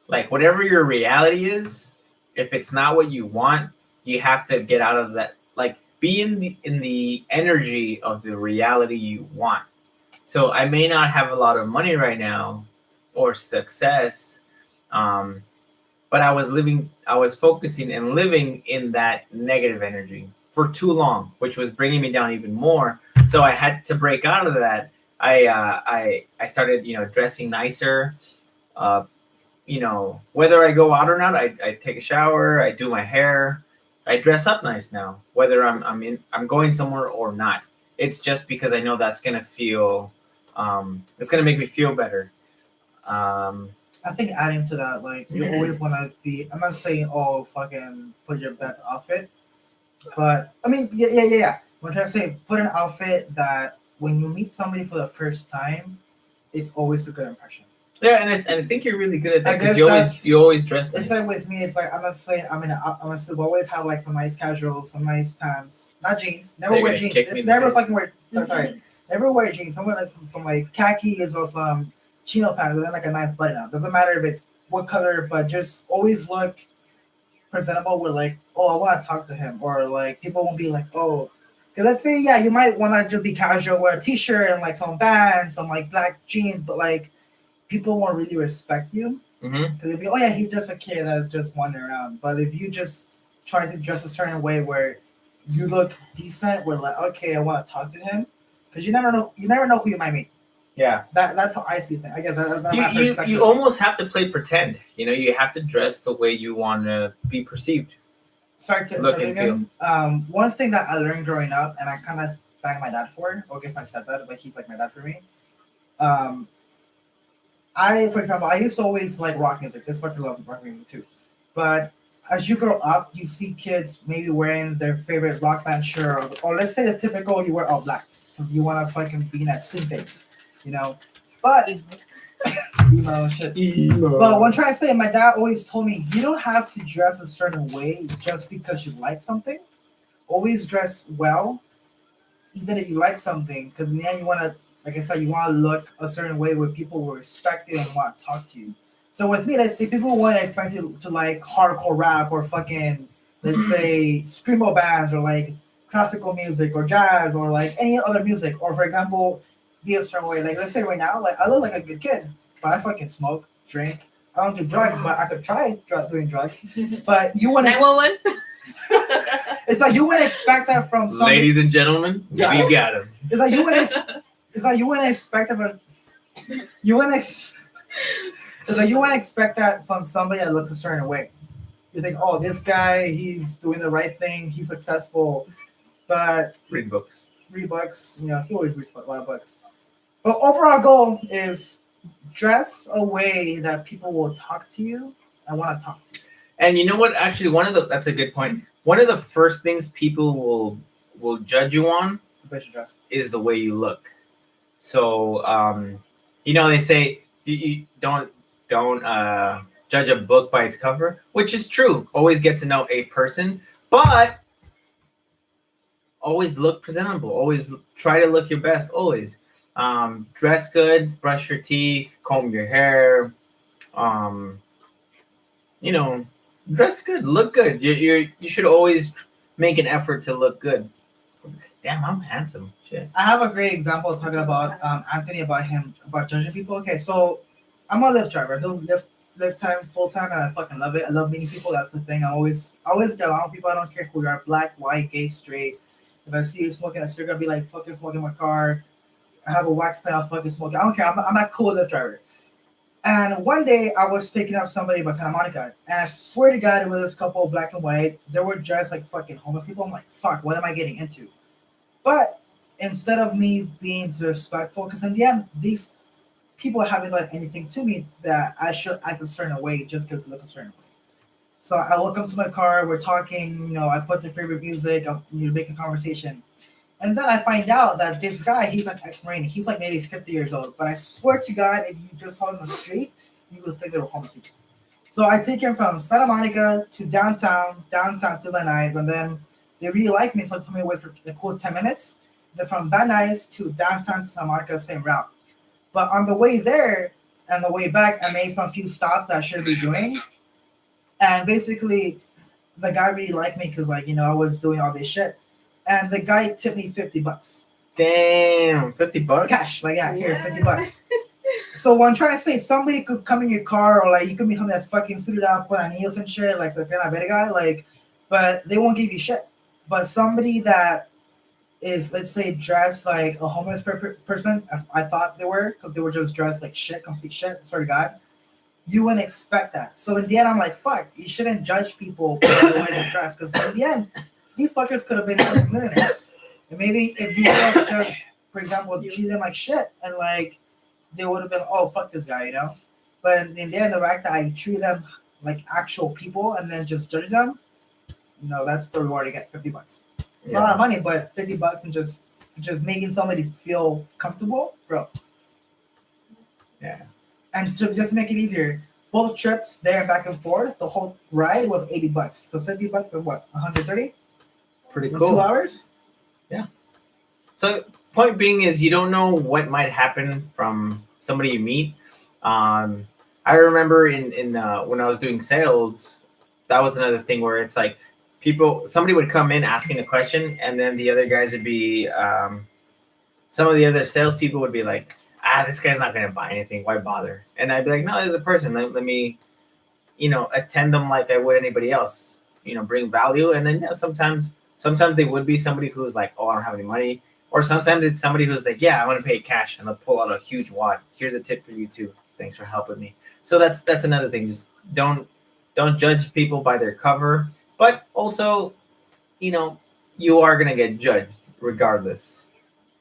like whatever your reality is, if it's not what you want, you have to get out of that, like be in the energy of the reality you want. So I may not have a lot of money right now or success, but I was focusing and living in that negative energy for too long, which was bringing me down even more. So I had to break out of that. I started, dressing nicer. Whether I go out or not, I take a shower, I do my hair, I dress up nice now, whether I'm going somewhere or not. It's just because I know that's gonna feel, it's gonna make me feel better. I think adding to that, like you always want to be. I'm not saying fucking put your best outfit, but I mean yeah. I'm trying to say put an outfit that when you meet somebody for the first time, it's always a good impression. Yeah, and I think you're really good at that because you always dress nice. It's like with me, it's like I'm not saying I'm a suit. Always have like some nice casuals, some nice pants, not jeans. Never wear jeans. Never fucking wear. Sorry, never wear jeans. Somewhere like some like khakis or some chino pants, and then like a nice button up. Doesn't matter if it's what color, but just always look presentable. With like, oh, I want to talk to him, or like people won't be like, oh, because let's say you might want to just be casual, wear a t-shirt and like some Vans, some like black jeans, but like people won't really respect you because they'll be, oh yeah, he's just a kid that's just wandering around. But if you just try to dress a certain way where you look decent, we're like, okay, I want to talk to him, because you never know who you might meet. Yeah, that's how I see things. I guess that's my perspective. You almost have to play pretend. You have to dress the way you want to be perceived. Sorry to interrupt again. One thing that I learned growing up, and I kind of thank my dad for, or I guess my stepdad, but he's like my dad for me. For example, I used to always like rock music. This fucker loves rock music too. But as you grow up, you see kids maybe wearing their favorite rock band shirt, or let's say the typical, you wear all black because you want to fucking be in that scene face. But emo shit. Emo. But what I'm trying to say, my dad always told me you don't have to dress a certain way just because you like something, always dress well, even if you like something, because in the end you want to, like I said, you want to look a certain way where people will respect you and want to talk to you. So with me, let's say people want to expect you to like hardcore rap or fucking, let's say, screamo bands or like classical music or jazz or like any other music, or for example, be a certain way. Like let's say right now, like I look like a good kid, but I fucking smoke, drink. I don't do drugs, but I could try doing drugs. But you want 911. it's like you wouldn't expect that from somebody. Ladies and gentlemen, we got him. It's like you wouldn't expect that from you wouldn't. It's like you wouldn't expect that from somebody that looks a certain way. You think, oh, this guy, he's doing the right thing, he's successful, but Read books. he always reads a lot of books. But overall goal is dress a way that people will talk to you and want to talk to you. And you know what? Actually, that's a good point. One of the first things people will judge you on The way you dress is the way you look. So, they say you don't judge a book by its cover, which is true. Always get to know a person, but always look presentable. Always try to look your best. Always dress good, brush your teeth, comb your hair. Dress good, look good. You should always make an effort to look good. Damn, I'm handsome. Shit. I have a great example talking about Anthony about judging people. Okay, so I'm a Lyft driver. I do Lyft time full time, and I fucking love it. I love meeting people. That's the thing. I always get along with people. I don't care who you are, black, white, gay, straight. If I see you smoking a cigarette, I'll be like, fucking smoking my car. I have a wax pen, I'll fucking smoke it. I don't care. I'm that cool Lyft driver. And one day I was picking up somebody by Santa Monica, and I swear to God, it was this couple, black and white. They were dressed like fucking homeless people. I'm like, fuck, what am I getting into? But instead of me being disrespectful, because in the end, these people haven't done anything to me that I should act a certain way just because they look a certain way. So I welcome to my car, we're talking, I put their favorite music, I'm making conversation. And then I find out that this guy, he's an ex-Marine. He's like maybe 50 years old. But I swear to God, if you just saw him on the street, you would think they were homeless people. So I take him from Santa Monica to downtown to Van Nuys, and then they really like me, so they told me to wait for a cool 10 minutes. Then from Van Nuys to downtown to Santa Monica, same route. But on the way there and the way back, I made some few stops that I shouldn't be doing. And basically, the guy really liked me because, I was doing all this shit. And the guy tipped me $50. Damn, $50? Cash. Here, $50. So what I'm trying to say, somebody could come in your car, or you could be somebody that's fucking suited up, put on heels and shit, like Sabrina guy, but they won't give you shit. But somebody that is, let's say, dressed like a homeless person, as I thought they were, because they were just dressed like shit, complete shit, swear to God, you wouldn't expect that. So in the end, I'm like, fuck, you shouldn't judge people by the way they dress, because in the end, these fuckers could have been millionaires. And maybe if you would have just, for example, treat them like shit, and they would have been, oh, fuck this guy, But in the end, the fact that I treat them like actual people and then just judge them, that's the reward. You get $50. It's not a lot of money, but $50 and just making somebody feel comfortable, bro. Yeah. And to just make it easier, both trips there and back and forth, the whole ride was $80. Because $50 is what, 130? Pretty In cool. 2 hours? Yeah. So point being is you don't know what might happen from somebody you meet. I remember in when I was doing sales, that was another thing where it's like somebody would come in asking a question, and then the other guys would be some of the other salespeople would be like, this guy's not going to buy anything. Why bother? And I'd be like, no, there's a person. Let me, attend them like I would anybody else. Bring value. And then sometimes they would be somebody who's like, oh, I don't have any money. Or sometimes it's somebody who's like, yeah, I want to pay cash, and they'll pull out a huge wad. Here's a tip for you too. Thanks for helping me. So that's another thing. Just don't judge people by their cover, but also, you are gonna get judged regardless,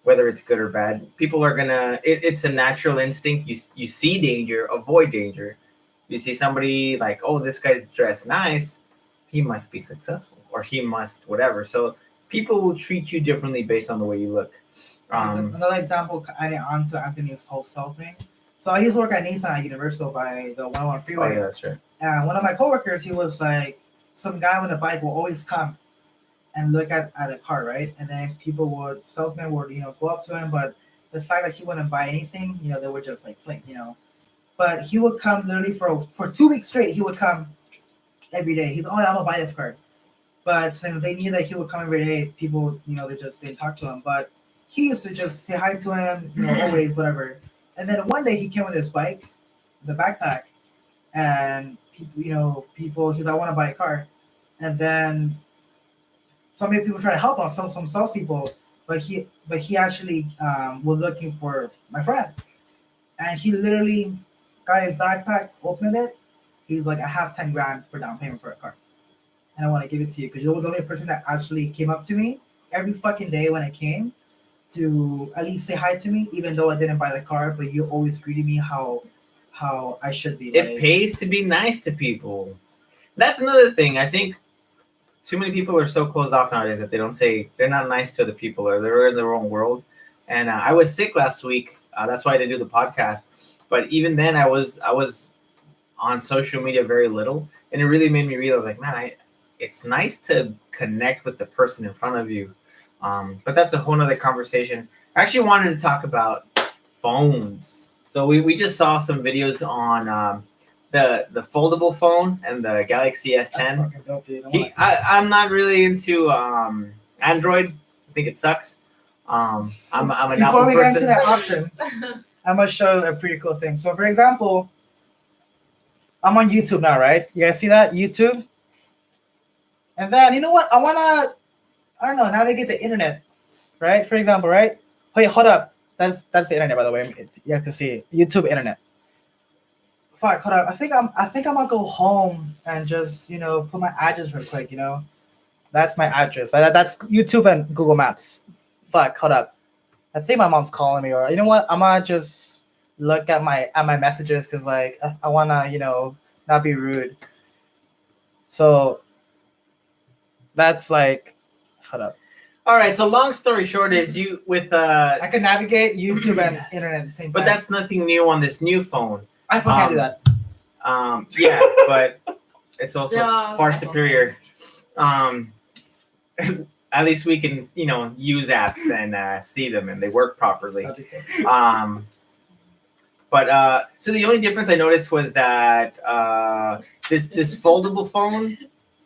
whether it's good or bad. People are gonna. It's a natural instinct. You see danger, avoid danger. You see somebody like, oh, this guy's dressed nice, he must be successful, or he must whatever. So people will treat you differently based on the way you look. Another example, adding on to Anthony's whole self thing. So I used to work at Nissan at Universal by the 101 freeway. Oh, yeah, that's right. And one of my coworkers, he was like, some guy on a bike will always come. and look at a car, right? And then salesmen would, go up to him, but the fact that he wouldn't buy anything, they would just like fling, But he would come literally for 2 weeks straight. He would come every day. He's, oh, yeah, I'm gonna buy this car. But since they knew that he would come every day, people, they just didn't talk to him. But he used to just say hi to him, always, whatever. And then one day he came with his bike, the backpack, and people, he's like, I want to buy a car. And then so many people try to help him, some salespeople, but he actually was looking for my friend. And he literally got his backpack, opened it. He's like, I have 10 grand for down payment for a car. And I want to give it to you because you're the only person that actually came up to me every fucking day when I came to at least say hi to me, even though I didn't buy the car, but you always greeted me how I should be. It pays to be nice to people. That's another thing. I think too many people are so closed off nowadays that they're not nice to other people or they're in their own world. And I was sick last week. That's why I didn't do the podcast. But even then, I was on social media very little, and it really made me realize, like, man, it's nice to connect with the person in front of you. But that's a whole nother conversation. I actually wanted to talk about phones. So we just saw some videos on the foldable phone and the Galaxy S10. That's fucking dope, dude. I'm not really into Android. I think it sucks. I'm an Before Apple we get person. into that option, I'm gonna show a pretty cool thing. So, for example, I'm on YouTube now, right? You guys see that YouTube? And then you know what? I don't know. Now they get the internet, right? For example, right? Wait, hold up. That's the internet, by the way. You have to see it. YouTube internet. Fuck, hold up. I think I'm gonna go home and just put my address real quick. That's my address. That's YouTube and Google Maps. Fuck, hold up. I think my mom's calling me, or you know what? I'm gonna just look at my messages because like I wanna not be rude. So that's like, hold up. All right. So long story short is you with I can navigate YouTube and internet at the same time. but that's nothing new on this new phone. iPhone can't do that. Yeah, but it's also No, far okay. superior. At least we can, use apps and see them and they work properly. But so the only difference I noticed was that this foldable phone,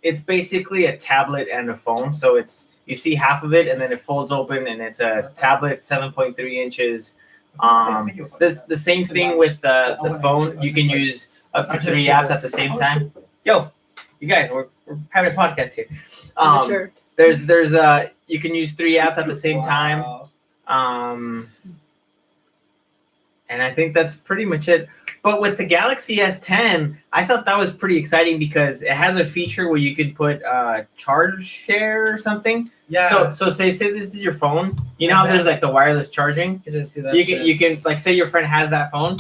it's basically a tablet and a phone. So you see half of it and then it folds open and it's a tablet, 7.3 inches. The same thing with the phone. You can use up to 3 apps at the same time. Yo, you guys, we're having a podcast here. Sure. There's you can use 3 apps at the same time. And I think that's pretty much it. But with the Galaxy S10, I thought that was pretty exciting because it has a feature where you could put charge share or something. Yeah. So say this is your phone. You know how there's like the wireless charging? You just do that. You can like say your friend has that phone.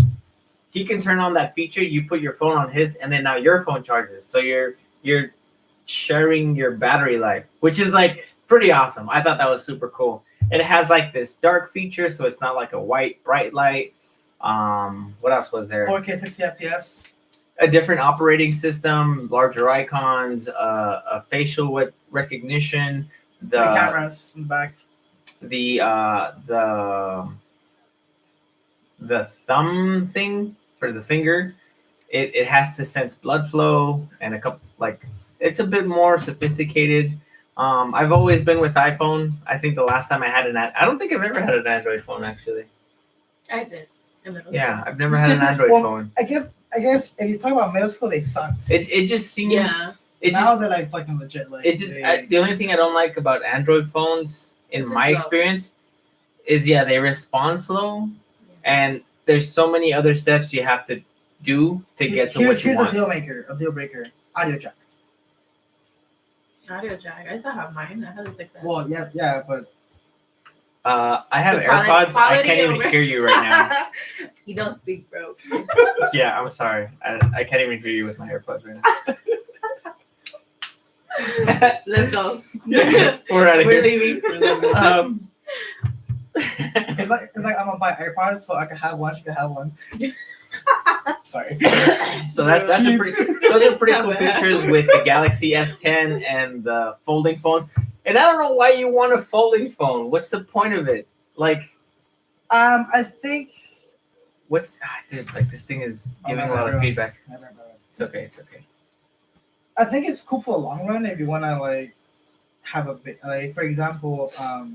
He can turn on that feature. You put your phone on his, and then now your phone charges. So you're sharing your battery life, which is like pretty awesome. I thought that was super cool. It has like this dark feature, so it's not like a white bright light. What else was there? 4K 60 FPS. A different operating system, larger icons, a facial recognition, the cameras in the back. The thumb thing for the finger. It has to sense blood flow and a couple it's a bit more sophisticated. I've always been with iPhone. I think the last time I had I don't think I've ever had an Android phone actually. I did. Yeah, I've never had an Android phone. I guess if you talk about middle school, they sucked. It just seemed. Yeah. They're like fucking legit. Like the only thing I don't like about Android phones, in my experience, is they respond slow, and there's so many other steps you have to do to get to what you want. Here's a deal breaker. Audio jack. Audio jack. I still have mine. I have a 6S. Well, yeah, but. I have The AirPods. I quality can't even over- hear you right now. You don't speak, bro. Yeah, I'm sorry. I can't even hear you with my AirPods right now. Let's go. We're out of We're here. leaving. It's like I'm gonna buy AirPods so I can have one. She can have one. Sorry. So that's a pretty. Those are pretty cool features with the Galaxy S10 and the folding phone. And I don't know why you want a folding phone. What's the point of it? Like, I think. Dude, like this thing is giving a lot of feedback. It's okay. It's okay. I think it's cool for a long run if you want to like have a bit, like for example, I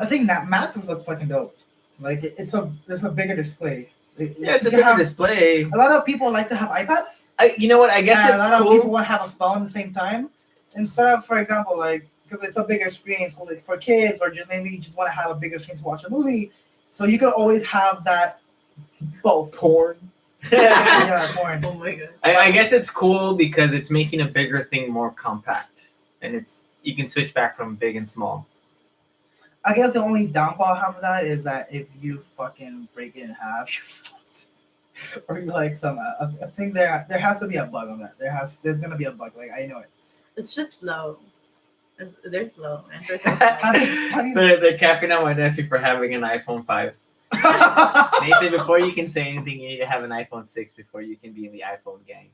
think that maps looks fucking dope. Like it's a bigger display. Yeah, it's a bigger display. A lot of people like to have iPads. You know what? I guess and it's a lot cool. of people want to have a phone at the same time instead of, for example, like because it's a bigger screen for kids or just maybe you just want to have a bigger screen to watch a movie. So you could always have that both Porn. yeah, porn. Oh my god. I guess it's cool because it's making a bigger thing more compact, and you can switch back from big and small. I guess the only downfall I have of that is that if you fucking break it in half, you're fucked. Or you like I think there has to be a bug on that. There's gonna be a bug. Like I know it. It's just slow. They're slow. They're capping out my nephew for having an iPhone 5. Nathan, before you can say anything, you need to have an iPhone 6 before you can be in the iPhone gang.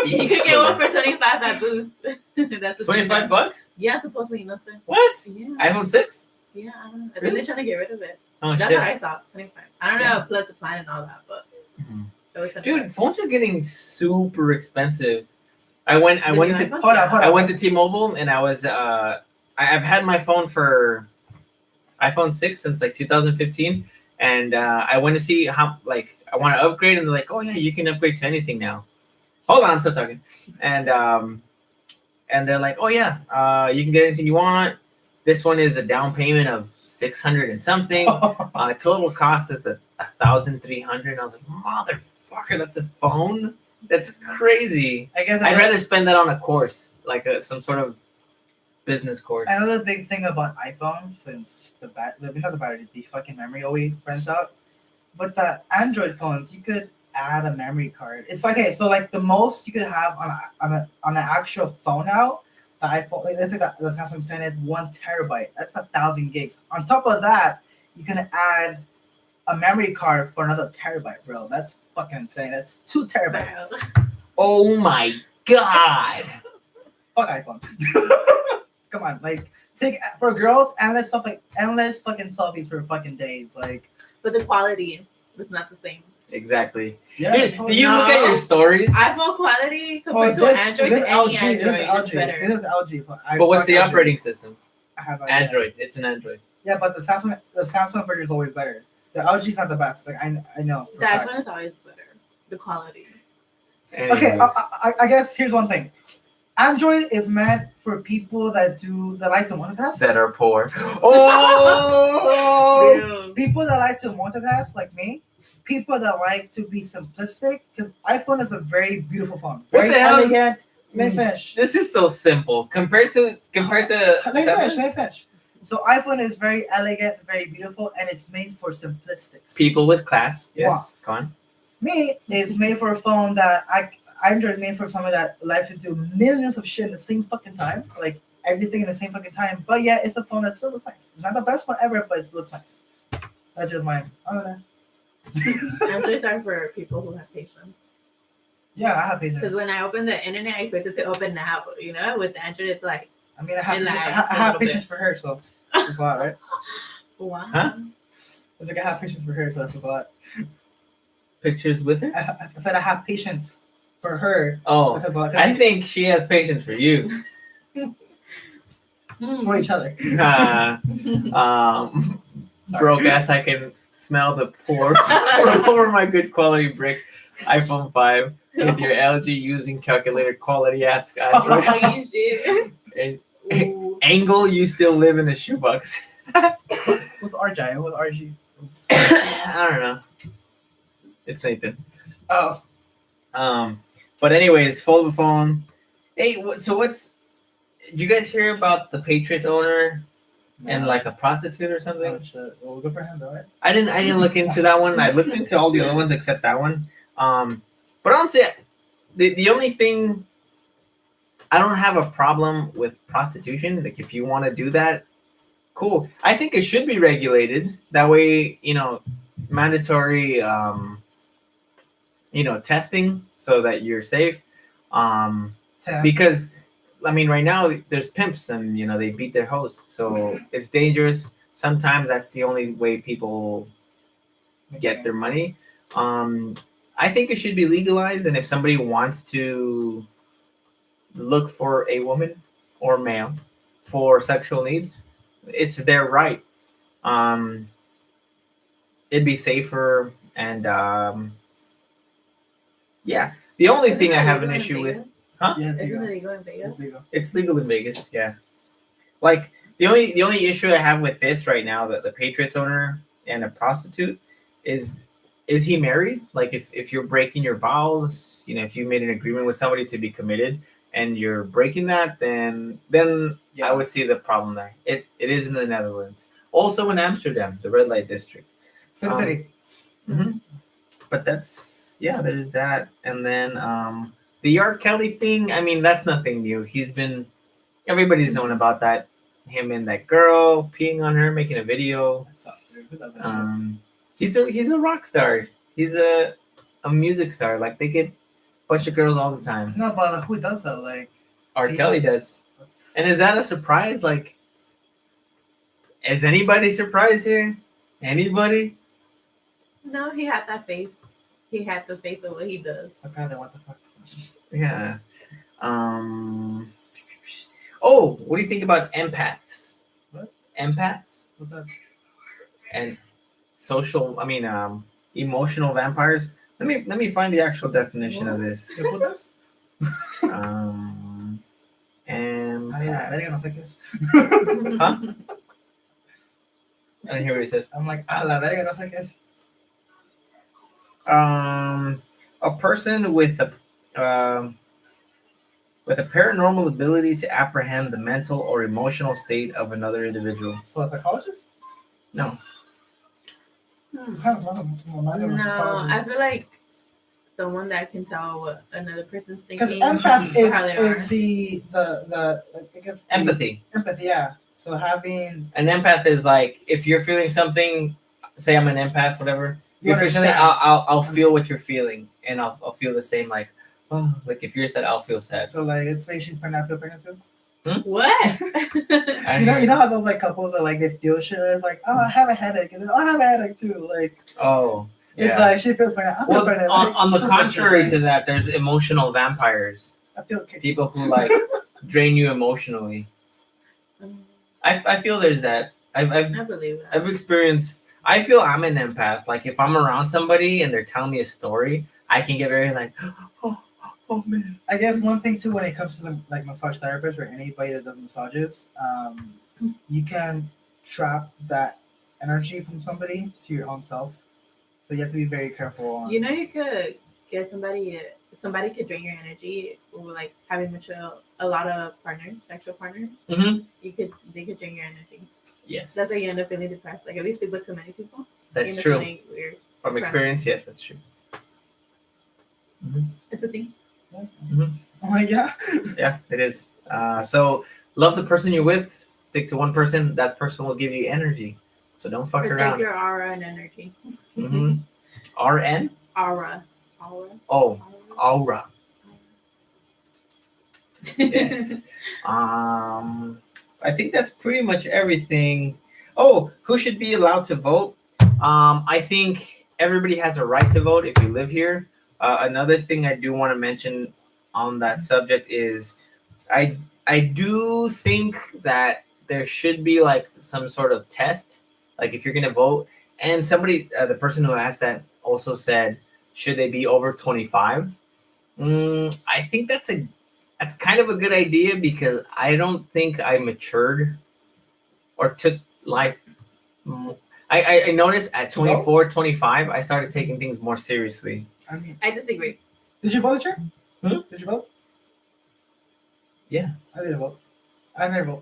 You could get one for 25 at Boost. That's $25? Yeah, supposedly nothing. What? Yeah. iPhone 6? Yeah, I don't know. I think Really? they're trying to get rid of it. Oh That's shit! what I saw. 25. I don't know plus the plan and all that, but it was 25. Dude, phones are getting super expensive. I went to Hold on. I went to T-Mobile and I was I've had my phone for iPhone 6 since like 2015, and I went to see how like I want to upgrade, and they're like, oh yeah, you can upgrade to anything now. Hold on, I'm still talking. And they're like, oh yeah, you can get anything you want. This one is a down payment of $600 and something. Total cost is $1,300. I was like, motherfucker, that's a phone. That's crazy. I guess I'd rather spend that on a course, like some sort of business course. Another big thing about iPhone, since the fucking memory always runs out. But the Android phones, you could add a memory card. It's like so like the most you could have on an actual phone now. The iPhone, like, let's say the Samsung 10 is 1 terabyte. That's 1,000 gigs. On top of that, you can add a memory card for another terabyte, bro. That's fucking insane. That's 2 terabytes. Oh my god! Fuck iPhone. Come on, like take for girls, endless fucking selfies for fucking days, like. But the quality is not the same. Exactly. Yeah. Dude, do you look at your stories? iPhone quality compared to Android, any Android is better. It is LG. So But what's the operating system? I have Android. It's an Android. Yeah, but the Samsung version is always better. The LG is not the best. Like I know. The iPhone is always better. The quality. Okay, Anyways. I guess here's one thing. Android is meant for people that like to multitask. That are poor. Oh! Dude. People that like to multitask, like me. People that like to be simplistic, because iPhone is a very beautiful phone. What Very the hell is- elegant. Let me finish. This is so simple compared to. Let me finish. So iPhone is very elegant, very beautiful, and it's made for simplistics. People with class. Yes. Go on. Me is made for a phone that Android is made for someone that likes to do millions of shit in the same fucking time, like everything in the same fucking time. But yeah, it's a phone that still looks nice. It's not the best one ever, but it looks nice. That's just mine. Androids are for people who have patience. Yeah, I have patience. Because when I open the internet, I expect it to open now. You know, with Android, it's like, I mean, I relax have a little patience for her, so that's a lot, right? wow. Huh? It's like I have patience for her, so that's a lot. Pictures with her? I said I have patience for her. Oh, That's a lot. I think she has patience for you. For each other. Broke ass, I can smell the pour from over my good quality brick iPhone 5 with your LG using calculator quality ass Android. Oh, you shit. And Ooh. Angle, you still live in a shoebox. What's RJ? What's RG? I don't know. It's Nathan. Oh. But anyways, foldable phone. Hey, so what's? Did you guys hear about the Patriots owner and like a prostitute or something? Oh shit. Well, good for him, though, right? I didn't look into that one. I looked into all the other ones except that one. But honestly, the only thing, I don't have a problem with prostitution. Like if you want to do that, cool. I think it should be regulated. That way, mandatory, testing so that you're safe. Because I mean, right now there's pimps and they beat their hoes, so it's dangerous. Sometimes that's the only way people get their money. I think it should be legalized, and if somebody wants to look for a woman or male for sexual needs, it's their right. Um, it'd be safer, and yeah. The only thing I have an issue with, huh? Yeah, Isn't it legal in Vegas? It's legal in Vegas, yeah. Like the only issue I have with this right now, that the Patriots owner and a prostitute, is he married? Like if you're breaking your vows, if you made an agreement with somebody to be committed and you're breaking that, then Yeah. I would see the problem there. It is in the Netherlands, also in Amsterdam, the red light district. Sin City. Mhm. But there's that, and then the R. Kelly thing. I mean, that's nothing new. Everybody's known about that. Him and that girl peeing on her, making a video. That sucks, dude. Who does that He's a rock star. He's a music star. Like, they get a bunch of girls all the time. shit? No, but who does that? Like, R. Kelly does. And is that a surprise? Like, is anybody surprised here? Anybody? No, he had that face. He had the face of what he does. Apparently, what the fuck? Yeah. Oh, what do you think about empaths? What? Empaths What's that? and emotional vampires. Let me find the actual definition of this. ¿Qué putas? Ay, la verga, no sé Empaths. qué es. Huh? I didn't hear what he said. I'm like, la verga, no sé qué es. A person with a paranormal ability to apprehend the mental or emotional state of another individual. So, a psychologist? No. Hmm. I don't know. I'm not even a No, I psychologist. feel like someone that can tell what another person's Because thinking. empath or how they is are. the I guess the Empathy. empathy, yeah. So having An empath is like, if you're feeling something, say I'm an empath, whatever. you If you're feeling, understand. I'll feel what you're feeling, and I'll feel the same. Like, oh, like if you're sad, I'll feel sad. So like, let's say she's pregnant, I feel pregnant too. What? You know how those like couples are like they feel shit. It's like, oh, I have a headache, and then I have a headache too. Like Oh, it's yeah. like she feels pregnant. I feel Well, pregnant. on the Still contrary to pregnant. that, there's emotional vampires. I feel kicked. People who like drain you emotionally. I feel there's that. I believe that. I've experienced. I feel I'm an empath. Like if I'm around somebody and they're telling me a story, I can get very like, oh man. I guess one thing too when it comes to like massage therapists or anybody that does massages, you can trap that energy from somebody to your own self. So you have to be very careful. On, You could get somebody could drain your energy, or like having a lot of partners, sexual partners. Mm-hmm. They could drain your energy. Yes. That's why you end up feeling depressed. Like if you sleep with too many people, That's you end up true. feeling weird. From experience, yes, that's true. It's a thing. oh my god. Yeah, it is. So love the person you're with. Stick to one person. That person will give you energy. So don't fuck Protect around. your aura and energy. Mm-hmm. RN? Aura. Oh, aura. Yes. I think that's pretty much everything. Oh, who should be allowed to vote? I think everybody has a right to vote if you live here. Another thing I do want to mention on that subject is I do think that there should be like some sort of test, like if you're gonna vote. And somebody, the person who asked that also said, should they be over 25? I think that's kind of a good idea because I don't think I matured or took life. I noticed at 24, 25, I started taking things more seriously. I mean, I disagree. did you vote this year? Did you vote? Yeah. I didn't vote. I never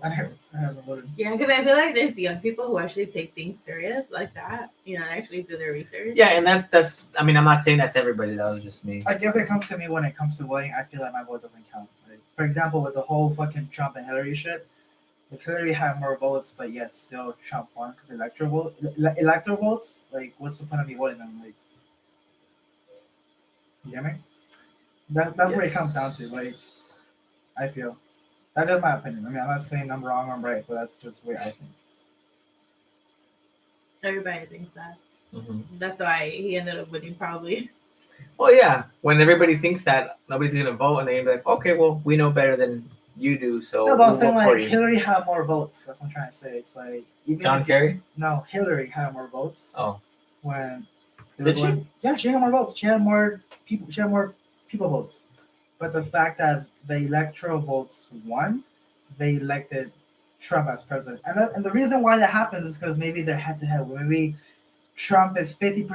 voted. Yeah, because I feel like there's young people who actually take things serious like that. Actually do their research. Yeah, and that's. I mean, I'm not saying that's everybody. That was just me. I guess it comes to me when it comes to voting. I feel like my vote doesn't count. Like, for example, with the whole fucking Trump and Hillary shit, if Hillary had more votes, but yet still Trump won because electoral votes, like what's the point of me voting them? Like, you get me? That's what it comes down to. Like, I feel that's just my opinion. I mean, I'm not saying I'm wrong or I'm right, but that's just the way I think. Everybody thinks that. Mm-hmm. That's why he ended up winning, probably. Well, yeah. When everybody thinks that, nobody's gonna vote, and they're gonna be like, "Okay, well, we know better than you do, so No, but we'll I'm saying vote for like you." Hillary had more votes. That's what I'm trying to say. It's like even John if Kerry? No, Hillary had more votes. Oh. When they Did were going, yeah, she had more votes. She had more people. She had more people votes. But the fact that the electoral votes won, they elected Trump as president. And the reason why that happens is because maybe they're head to head. Maybe Trump is 50%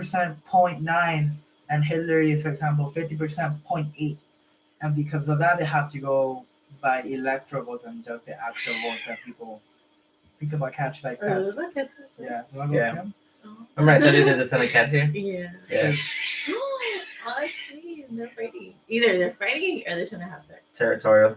0.9 and Hillary is, for example, 50% 0.8. And because of that, they have to go by electoral votes and just the actual votes that people think about catch like cats. Yeah. So Yeah. Remember I told you there's a ton of cats here? Yeah. Yeah. Oh, I see. They're fighting. Either they're fighting or they're trying to have sex. Territorial.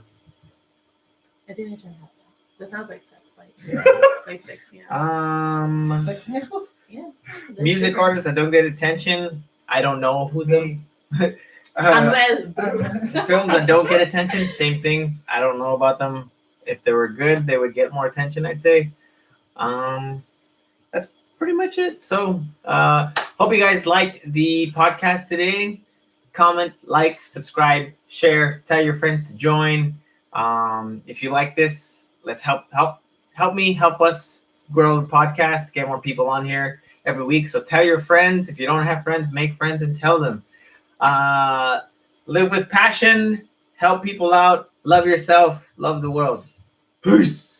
I think they're trying to have sex. That sounds like sex. Like, Yeah. like sex meow. Sex meals? Yeah. Music artists that don't get attention, I don't know who they. Films that don't get attention, same thing. I don't know about them. If they were good, they would get more attention, I'd say. That's pretty much it. So, hope you guys liked the podcast today. Comment, like, subscribe, share, tell your friends to join. If you like this, let's help us grow the podcast, get more people on here every week. So tell your friends. If you don't have friends, make friends and tell them. Live with passion, help people out, love yourself, love the world. Peace.